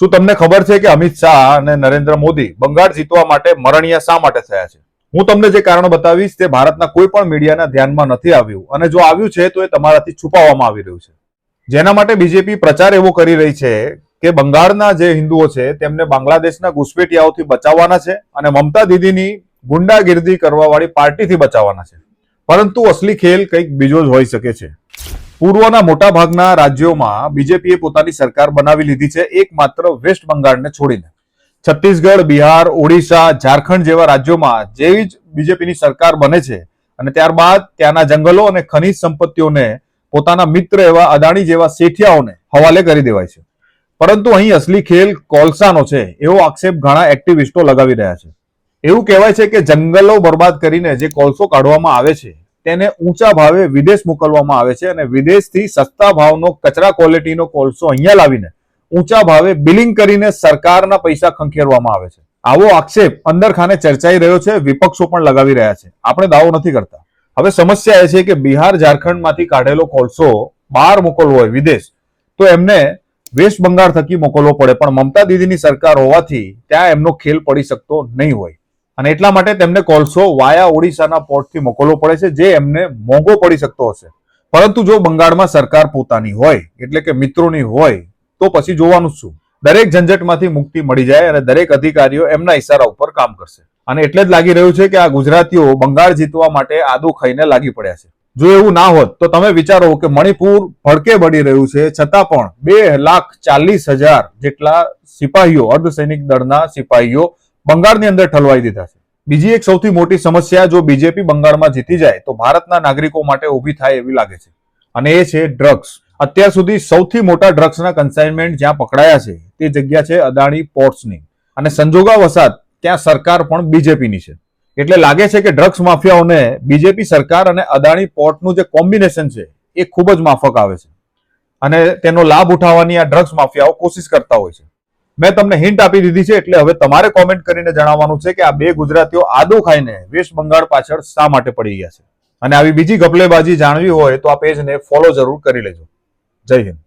શું તમને ખબર છે કે અમિત શાહ અને નરેન્દ્ર મોદી બંગાળ જીતવા માટે મરણિયા શા માટે થયા છે? હું તમને જે કારણ બતાવીશ તે ભારતના કોઈ પણ મીડિયાના ધ્યાનમાં નથી આવ્યું, અને જો આવ્યું છે તો એ તમારાથી છુપાવવામાં આવી રહ્યું છે. જેના માટે બીજેપી પ્રચાર એવો કરી રહી છે કે બંગાળના જે હિન્દુઓ છે તેમને બાંગ્લાદેશના ઘુસપેઠિયાઓથી બચાવવાના છે અને મમતા દીદીની ગુંડાગીર્દી કરવા વાળી પાર્ટીથી બચાવવાના છે. પરંતુ અસલી ખેલ કંઈક બીજો જ હોઈ શકે છે. પૂર્વના મોટા ભાગના રાજ્યોમાં બીજેપીએ પોતાની સરકાર બનાવી લીધી છે, એકમાત્ર વેસ્ટ બંગાળને છોડીને. છત્તીસગઢ, બિહાર, ઓડિશા, ઝારખંડ જેવા રાજ્યોમાં જેવી જ બીજેપીની સરકાર બને છે અને ત્યારબાદ ત્યાંના જંગલો અને ખનીજ સંપત્તિઓને પોતાના મિત્ર એવા અદાણી જેવા શેઠિયાઓને હવાલે કરી દેવાય છે. પરંતુ અહીં અસલી ખેલ કોલસાનો છે એવો આક્ષેપ ઘણા એક્ટિવિસ્ટો લગાવી રહ્યા છે. એવું કહેવાય છે કે જંગલો બરબાદ કરીને જે કોલસો કાઢવામાં આવે છે તેને ઊંચા ભાવે વિદેશ મોકલવામાં આવે છે અને વિદેશથી સસ્તા ભાવનો કચરા ક્વોલિટીનો કોલસો અહીંયા લાવીને ઊંચા ભાવે બિલિંગ કરીને સરકારના પૈસા ખંખેરવામાં આવે છે. આવો આક્ષેપ અંદર ખાને ચર્ચાઈ રહ્યો છે, વિપક્ષો પણ લગાવી રહ્યા છે. આપણે દાવો નથી કરતા. હવે સમસ્યા એ છે કે બિહાર, ઝારખંડમાંથી કાઢેલો કોલસો બહાર મોકલવો હોય વિદેશ તો એમને વેસ્ટ બંગાળ થકી મોકલવો પડે, પણ મમતા દીદીની સરકાર હોવાથી ત્યાં એમનો ખેલ પડી શકતો નહીં હોય અને એટલા માટે તેમને કોલસો વાયા ઓડિશાના પોર્ટથી મોકલવો પડે છે, જે એમને મોંઘો પડી શકતો હશે. પરંતુ જો બંગાળમાં સરકાર પોતાની હોય એટલે કે મિત્રોની હોય તો પછી જોવાનું શું. દરેક ઝંઝટમાંથી મુક્તિ મળી જાય અને દરેક અધિકારીઓ એમના ઇશારા ઉપર કામ કરશે. અને એટલે જ લાગી રહ્યું છે કે આ ગુજરાતીઓ બંગાળ જીતવા માટે આદુ ખાઈને લાગી પડ્યા છે. જો એવું ના હોત તો તમે વિચારો કે મણિપુર ભડકે બળી રહ્યું છે, છતાં પણ 2,40,000 જેટલા સિપાહીઓ, અર્ધસૈનિક દળના સિપાહીઓ બંગાળની અંદર ઠલવાઈ દીધા છે. બીજી એક સૌથી મોટી સમસ્યા જો બીજેપી બંગાળમાં જીતી જાય તો ભારતના નાગરિકો માટે ઊભી થાય એવી લાગે છે, અને એ છે ડ્રગ્સ. અત્યાર સુધી સૌથી મોટા ડ્રગ્સના કન્સાઇનમેન્ટ જ્યાં પકડાયા છે તે જગ્યા છે અદાણી પોર્ટ્સની, અને સંજોગાવસાત ત્યાં સરકાર પણ બીજેપીની છે. એટલે લાગે છે કે ડ્રગ્સ માફિયાઓને બીજેપી સરકાર અને અદાણી પોર્ટનું જે કોમ્બિનેશન છે એ ખૂબ જ માફક આવે છે અને તેનો લાભ ઉઠાવવાની આ ડ્રગ્સ માફિયાઓ કોશિશ કરતા હોય છે. મેં તમને હિન્ટ આપી દીધી છે, એટલે હવે તમારે કોમેન્ટ કરીને જણાવવાનું છે કે આ બે ગુજરાતીઓ આદુ ખાઈને વેસ્ટ બંગાળ પાછળ શા માટે પડી ગયા છે. અને આવી બીજી ગપલેબાજી જાણવી હોય તો આ પેજને ફોલો જરૂર કરી લેજો. જય હિન્દ.